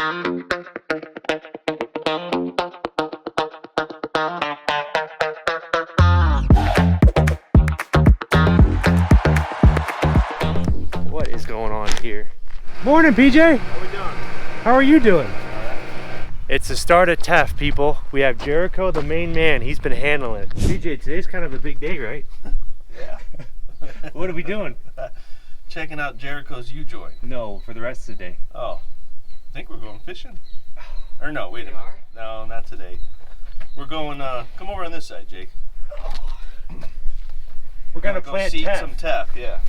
What is going on here? Morning, PJ. How we doing? How are you doing? It's the start of Teff, people. We have Jericho, the main man. He's been handling it. PJ, today's kind of a big day, right? Yeah. What are we doing? Checking out Jericho's U-joint. No, for the rest of the day. Oh, I think we're going fishing. Or no, wait a minute. No, not today. We're going, come over on this side, Jake. We're gonna go plant seed Teff. some Teff, yeah.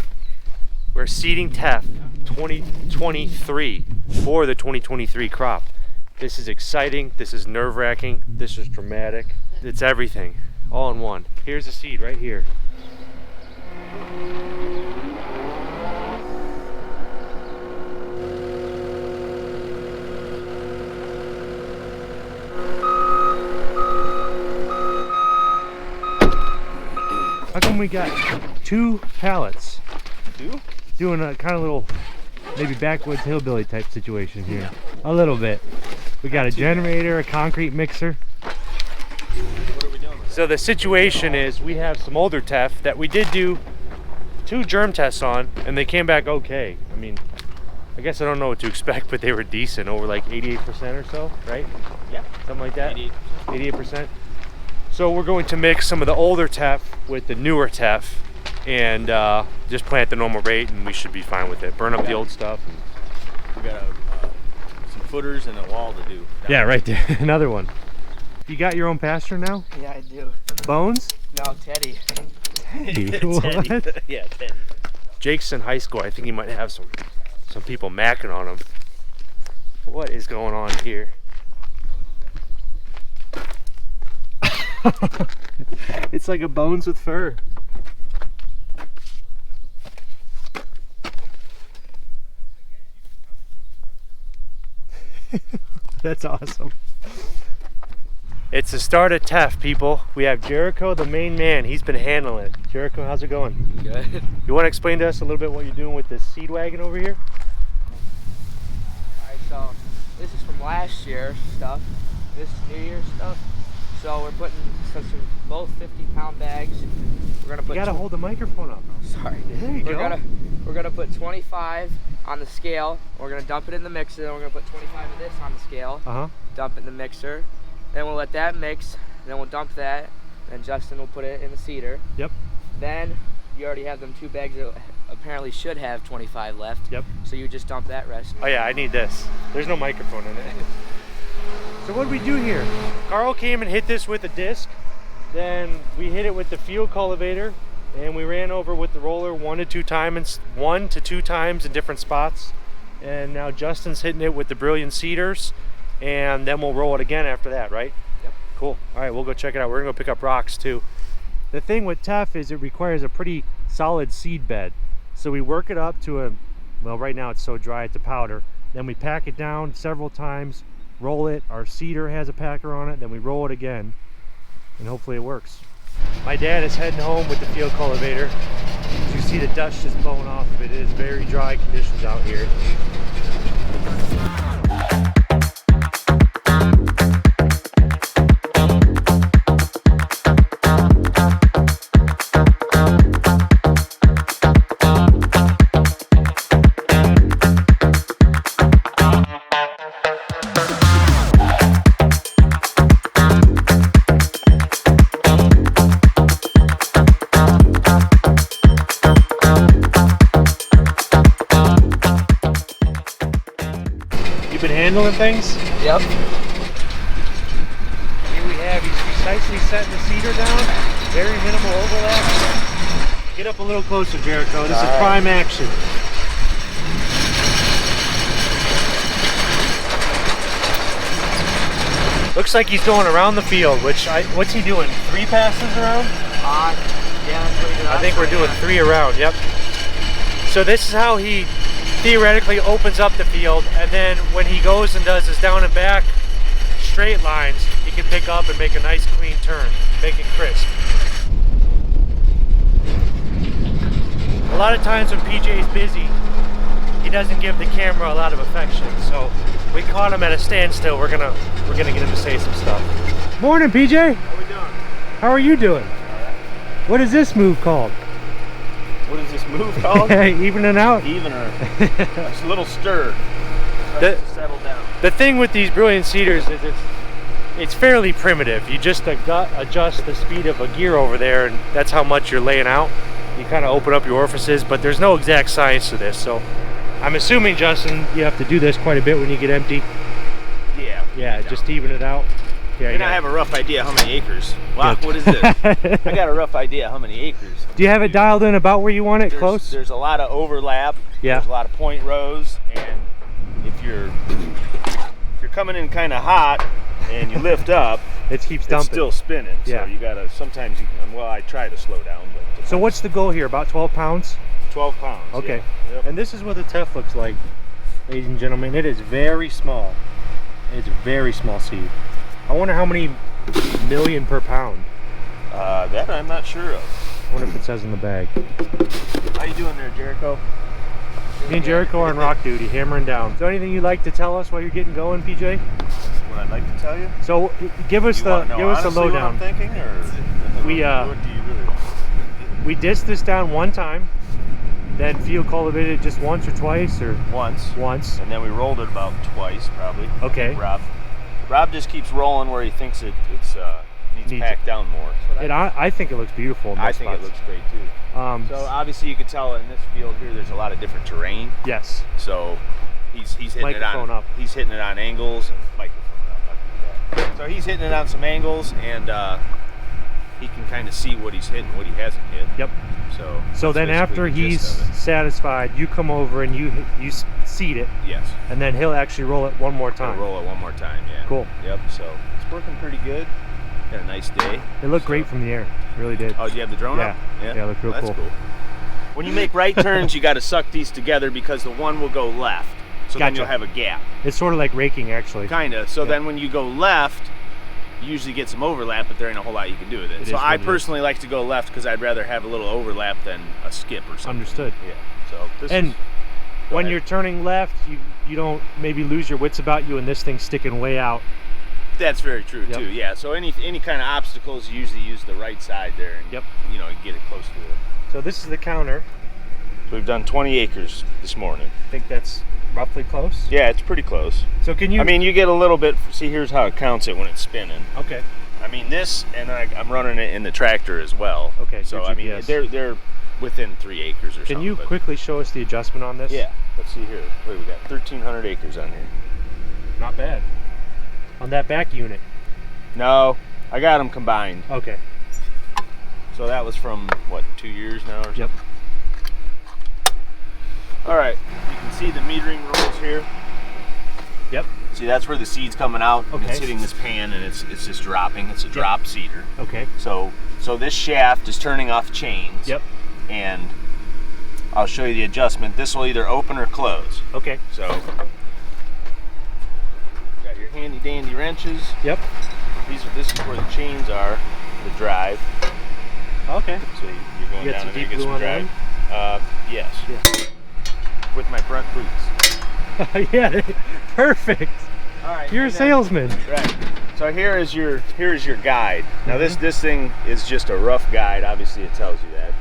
We're seeding Teff 2023 for the 2023 crop. This is exciting, this is nerve-wracking, this is dramatic. It's everything, all in one. Here's the seed right here. How come we got 2 pallets? 2? Doing a kind of little, maybe backwoods hillbilly type situation here. A little bit. We got a generator, a concrete mixer. What are we doing with So the situation is we have some older Teff that we did do 2 germ tests on, and they came back okay. I mean, I guess I don't know what to expect, but they were decent, over like 88% or so, right? Yeah. Something like that? 88%. So we're going to mix some of the older Teff with the newer Teff and just plant the normal rate, and we should be fine with it. Burn up the old stuff. We got some footers and a wall to do. Yeah, right there. Another one. You got your own pasture now? Yeah, I do. Bones? No, Teddy. Teddy. What? Yeah, Teddy. Jake's in high school. I think he might have some people macking on him. What is going on here? It's like a bones with fur. That's awesome. It's the start of Teff, people. We have Jericho, the main man. He's been handling it. Jericho, how's it going? Good. You want to explain to us a little bit what you're doing with this seed wagon over here? Alright, so this is from last year stuff. This is New Year's stuff. So we're putting both 50-pound bags. We're gonna put. You gotta hold the microphone up. Sorry. There you go. We're gonna put 25 on the scale. We're gonna dump it in the mixer. Then we're gonna put 25 of this on the scale. Dump it in the mixer. Then we'll let that mix. Then we'll dump that. Then Justin will put it in the seeder. Yep. Then you already have them 2 bags that apparently should have 25 left. Yep. So you just dump that rest. Oh yeah, I need this. There's no microphone in it. So what do we do here? Carl came and hit this with a disc. Then we hit it with the field cultivator, and we ran over with the roller 1 to 2 times in different spots. And now Justin's hitting it with the brilliant seeders, and then we'll roll it again after that, right? Yep. Cool. All right, we'll go check it out. We're gonna go pick up rocks too. The thing with Teff is it requires a pretty solid seed bed. So we work it up to well, right now it's so dry it's a powder. Then we pack it down several times, roll it. Our seeder has a packer on it. Then we roll it again, and hopefully it works. My dad is heading home with the field cultivator. As you see, the dust just blowing off of it. It is very dry conditions out here. Handling things. Yep. Here we have, he's precisely setting the seeder down. Very minimal overlap. Get up a little closer, Jericho. This is prime action. Looks like he's going around the field, what's he doing? 3 passes around? Yeah, that's what he did. I think we're doing 3 around, yep. So this is how he theoretically opens up the field, and then when he goes and does his down and back straight lines, he can pick up and make a nice clean turn, make it crisp. A lot of times when PJ is busy, he doesn't give the camera a lot of affection. So we caught him at a standstill. We're gonna get him to say some stuff. Morning, PJ. How we doing? How are you doing? What is this move called? What is this move called? Evening out? Evener. It's a little stir. To settle down. The thing with these brilliant cedars is it's fairly primitive. You just adjust the speed of a gear over there, and that's how much you're laying out. You kind of open up your orifices, but there's no exact science to this. So I'm assuming, Justin, you have to do this quite a bit when you get empty. Yeah. Yeah, just even it out. Yeah, and I have a rough idea how many acres. Wow, what is this? I got a rough idea how many acres. Do you have it dialed in about where you want it? Close? There's a lot of overlap. Yeah. There's a lot of point rows, and if you're coming in kind of hot and you lift up, it keeps dumping. It's still spinning. Yeah. So you gotta, sometimes you can, well, I try to slow down. But so what's the goal here? About 12 pounds? 12 pounds. Okay. Yeah. Yep. And this is what the Teff looks like, ladies and gentlemen. It is very small. It's a very small seed. I wonder how many million per pound. That I'm not sure of. I wonder if it says in the bag. How you doing there, Jericho? Me and Jericho are on rock duty, hammering down. Is there anything you'd like to tell us while you're getting going, PJ? What I'd like to tell you? So give us the lowdown. What I'm thinking, or what do you really want? We disced this down one time, then field cultivated just once or twice, or once, and then we rolled it about twice, probably. Okay. Rob just keeps rolling where he thinks it needs packed down more. And I think it looks beautiful in I most think spots. it looks great too. So obviously you can tell in this field here there's a lot of different terrain. Yes. So he's hitting Microphone it on up. He's hitting it on angles and microphone up. I can do that. So he's hitting it on some angles, and he can kind of see what he's hitting, what he hasn't hit. Yep. So then after he's satisfied, you come over and you seed it. Yes. And then he'll actually roll it one more time. He'll roll it one more time. Yeah. Cool. Yep. So it's working pretty good. Got a nice day. It looked great from the air. It really did. Oh, do you have the drone up? Yeah, it looked real cool. That's cool. When you make right turns, you got to suck these together because the one will go left. So then you'll have a gap. It's sort of like raking, actually. Kinda. So then when you go left, you usually get some overlap, but there ain't a whole lot you can do with it. So I personally like to go left because I'd rather have a little overlap than a skip or something. Understood. Yeah. So this when you're turning left, you don't maybe lose your wits about you and this thing's sticking way out. That's very true too. Yeah. So any kind of obstacles, you usually use the right side there, and you get it close to it. So this is the counter. So we've done 20 acres this morning. I think that's roughly close. Yeah, it's pretty close. So can you? I mean, you get a little bit. See, here's how it counts it when it's spinning. Okay. I mean this, and I'm running it in the tractor as well. Okay. So I mean, they're within 3 acres or something. Can you quickly show us the adjustment on this? Yeah. Let's see here. Wait, we got 1,300 acres on here. Not bad. On that back unit. No, I got them combined. Okay. So that was from what, 2 years now or something? Yep. All right. You can see the metering rolls here. Yep. See, that's where the seed's coming out. Okay. It's hitting this pan and it's just dropping. It's a drop seeder. Okay. So this shaft is turning off chains. Yep. And I'll show you the adjustment. This will either open or close. Okay. So got your handy dandy wrenches. Yep. This is where the chains are, the drive. Okay. So you're going down and there, get some drive. Yes. Yeah. With my front boots. Yeah, perfect. All right. You're a salesman. Right. So here is your guide. Now this thing is just a rough guide. Obviously, it tells you that.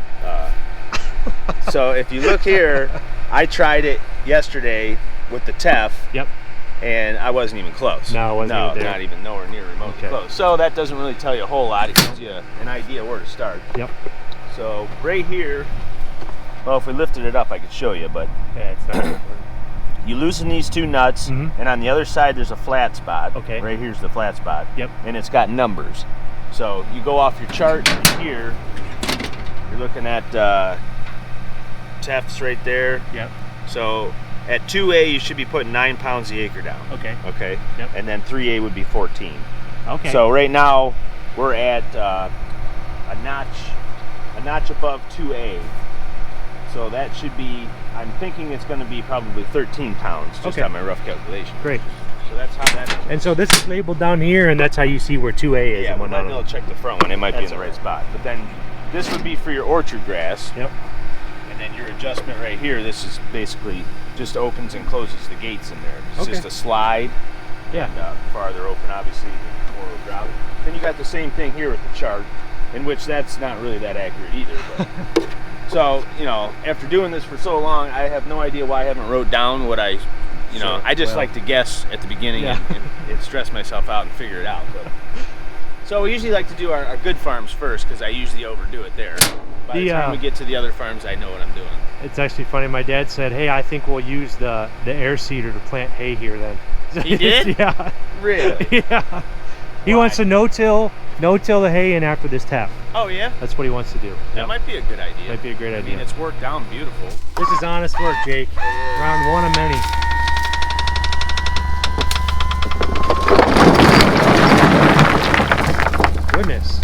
So if you look here, I tried it yesterday with the Teff. Yep. And I wasn't even close. No, not even nowhere near remotely close. So that doesn't really tell you a whole lot. It gives you an idea where to start. Yep. So right here, well, if we lifted it up, I could show you, but yeah, it's not. You loosen these two nuts, and on the other side there's a flat spot. Okay. Right here's the flat spot. Yep. And it's got numbers. So you go off your chart here. You're looking at Teff's right there. Yep. So at 2A, you should be putting 9 pounds the acre down. Okay. Okay. Yep. And then 3A would be 14. Okay. So right now we're at a notch above 2A. So that should be, I'm thinking it's going to be probably 13 pounds, just on my rough calculation. Great. So that's how that is. And so this is labeled down here, and that's how you see where 2A is. Yeah, and we might be able to check the front one. It might be in the right spot. But then this would be for your orchard grass. Yep. And then your adjustment right here, this is basically just opens and closes the gates in there. It's just a slide. Yeah. And farther open, obviously, the more will drop. Then you got the same thing here with the chart, in which that's not really that accurate either. But so, you know, after doing this for so long, I have no idea why I haven't wrote down what I, you know, I just like to guess at the beginning and stress myself out and figure it out. But, so we usually like to do our good farms first because I usually overdo it there. By the time we get to the other farms, I know what I'm doing. It's actually funny. My dad said, "Hey, I think we'll use the air seeder to plant hay here." Then he did? Yeah. Really? Yeah. He wants to no-till the hay in after this tap. Oh yeah? That's what he wants to do. That might be a good idea. Might be a great idea. I mean, it's worked out beautiful. This is honest work, Jake. Round one of many. Goodness.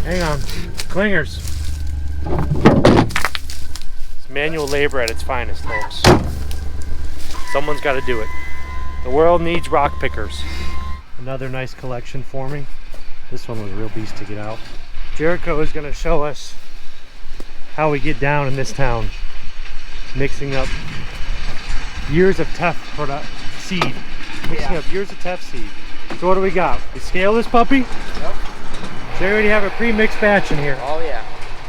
Hang on. Clingers. It's manual labor at its finest, folks. Someone's got to do it. The world needs rock pickers. Another nice collection forming. This one was a real beast to get out. Jericho is going to show us how we get down in this town. Mixing up years of Teff seed. Mixing up years of Teff seed. So what do we got? We scale this puppy? Yep. So we already have a pre-mixed batch in here. Oh yeah.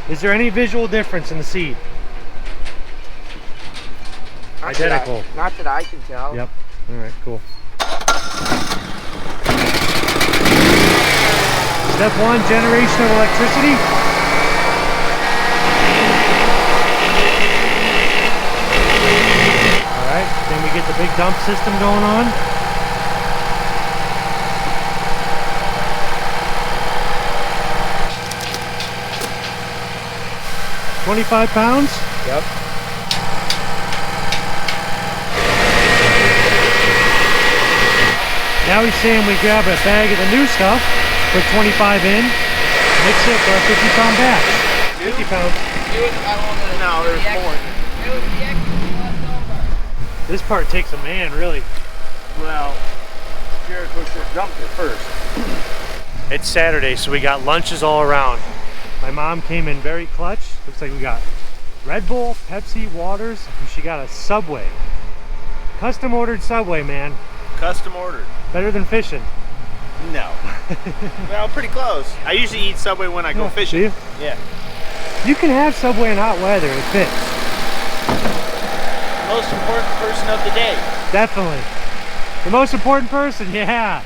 Is there any visual difference in the seed? Identical. Not that I can tell. Yep. All right, cool. Step one, generation of electricity. All right, then we get the big dump system going on. $25 pounds? Yep. Now he's saying we grab a bag of the new stuff, put 25 in, mix it for a 50-pound batch. 50 pounds. No, there's more. It was the extra left over. This part takes a man, really. Well, Jericho should dump it first. It's Saturday, so we got lunches all around. My mom came in very clutch. Looks like we got Red Bull, Pepsi, waters, and she got a Subway. Custom ordered Subway, man. Custom ordered. Better than fishing. No. Well, pretty close. I usually eat Subway when I go fishing. Do you? Yeah. You can have Subway in hot weather. It fits. Most important person of the day. Definitely. The most important person, yeah.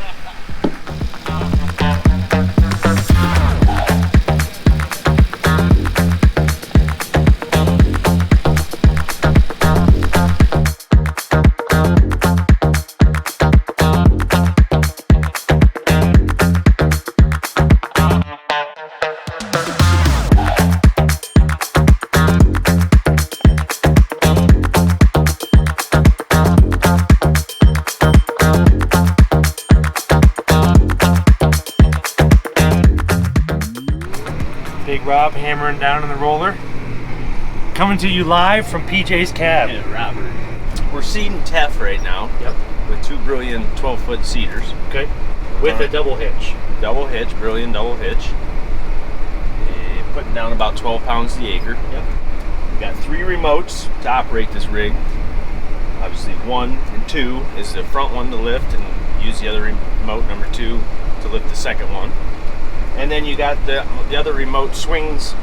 Big Rob hammering down on the roller. Coming to you live from PJ's cab. Yeah, Robert. We're seeding Teff right now. Yep. With two brilliant 12-foot seeders. Okay. With a double hitch. Double hitch, brilliant double hitch. And putting down about 12 pounds to the acre. Yep. We've got 3 remotes to operate this rig. Obviously 1 and 2 is the front one to lift, and use the other remote, number 2, to lift the second one. And then you got the other remote swings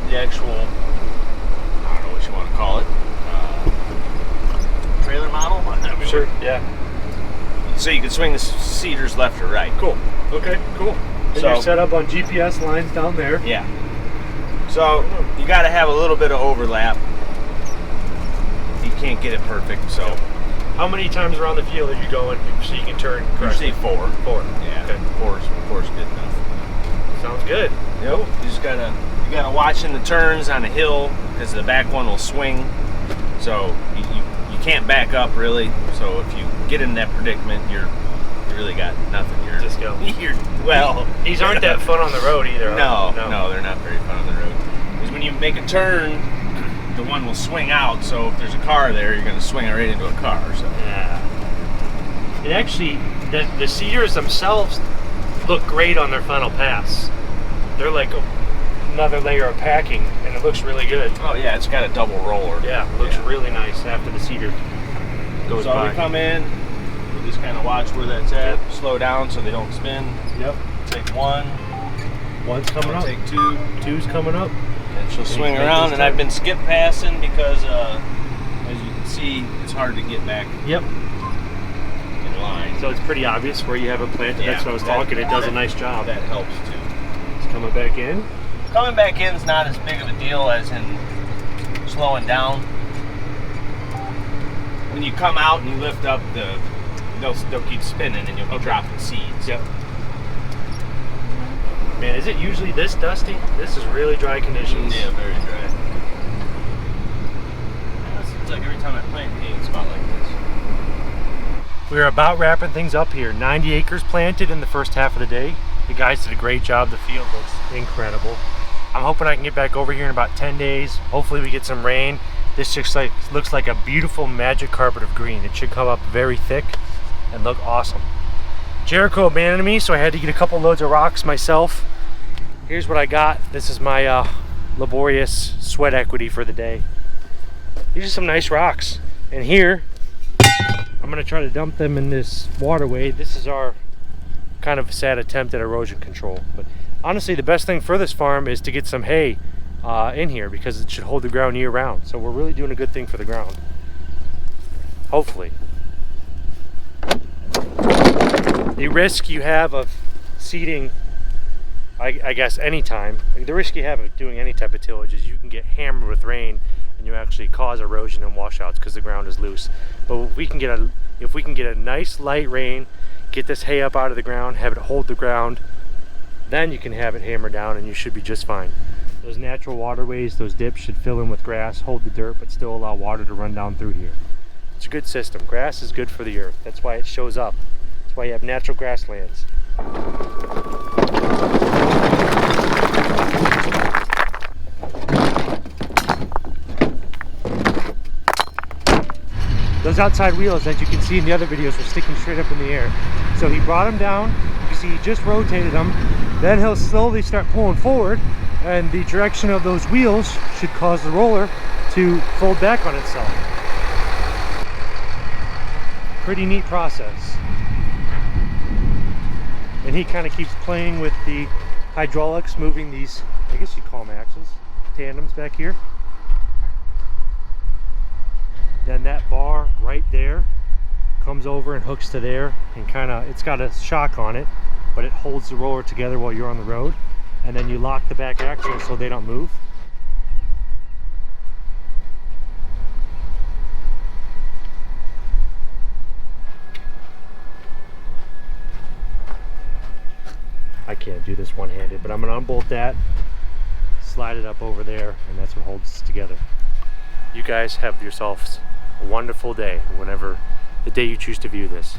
the actual, I don't know what you want to call it, trailer model? Sure, yeah. So you can swing the seeders left or right. Cool. Okay, cool. And So- you're set up on GPS lines down there. Yeah. So you got to have a little bit of overlap. You can't get it perfect, so How many times around the field are you going so you can turn correctly? usually 4. 4. Yeah, Okay. four's good enough. Sounds good. Yep. You just gotta watch in the turns on a hill because the back one will swing. So you can't back up really. So if you get in that predicament, you really got nothing. You're Just go. Well, These aren't that fun on the road either. No, they're not very fun on the road. Because when you make a turn, the one will swing out. So if there's a car there, you're gonna swing it right into a car. So Yeah. It actually, the seeders themselves look great on their final pass. They're like another layer of packing, and it looks really good. Oh yeah, it's got a double roller. Yeah, it looks really nice after the seeder goes so by. we come in, we just kind of watch where that's at, slow down so they don't spin. Yep. Take one. One's coming up. Take two. Two's coming up. And she'll swing around, and I've been skip passing because, as you can see, it's hard to get back in line. So it's pretty obvious where you have it planted. Yeah, That's what I was talking. It does a nice job. That helps too. It's coming back in. Coming back in is not as big of a deal as in slowing down. When you come out and you lift up, they'll keep spinning and you'll be dropping seeds. Yep. Man, is it usually this dusty? This is really dry conditions. Yeah, very dry. It seems like every time I plant in a spot like this. We're about wrapping things up here. 90 acres planted in the first half of the day. The guys did a great job. The field looks incredible. I'm hoping I can get back over here in about 10 days. Hopefully we get some rain. This just looks like a beautiful magic carpet of green. It should come up very thick and look awesome. Jericho abandoned me, so I had to get a couple loads of rocks myself. Here's what I got. This is my laborious sweat equity for the day. These are some nice rocks. And here, I'm gonna try to dump them in this waterway. This is our kind of sad attempt at erosion control. But honestly, the best thing for this farm is to get some hay in here because it should hold the ground year round. So we're really doing a good thing for the ground. Hopefully. The risk you have of seeding, I guess anytime, the risk you have of doing any type of tillage is you can get hammered with rain and you actually cause erosion and washouts because the ground is loose. But if we can get a nice light rain, get this hay up out of the ground, have it hold the ground, then you can have it hammered down and you should be just fine. Those natural waterways, those dips should fill in with grass, hold the dirt, but still allow water to run down through here. It's a good system. Grass is good for the earth. That's why it shows up. That's why you have natural grasslands. Those outside wheels, as you can see in the other videos, were sticking straight up in the air. So he brought them down. You see, he just rotated them. Then he'll slowly start pulling forward, and the direction of those wheels should cause the roller to fold back on itself. Pretty neat process. And he kind of keeps playing with the hydraulics, moving these, I guess you'd call them axles, tandems back here. Then that bar right there comes over and hooks to there, and it's got a shock on it, but it holds the roller together while you're on the road. And then you lock the back axles so they don't move. I can't do this one-handed, but I'm gonna unbolt that, slide it up over there, and that's what holds it together. You guys have yourselves a wonderful day, whenever the day you choose to view this.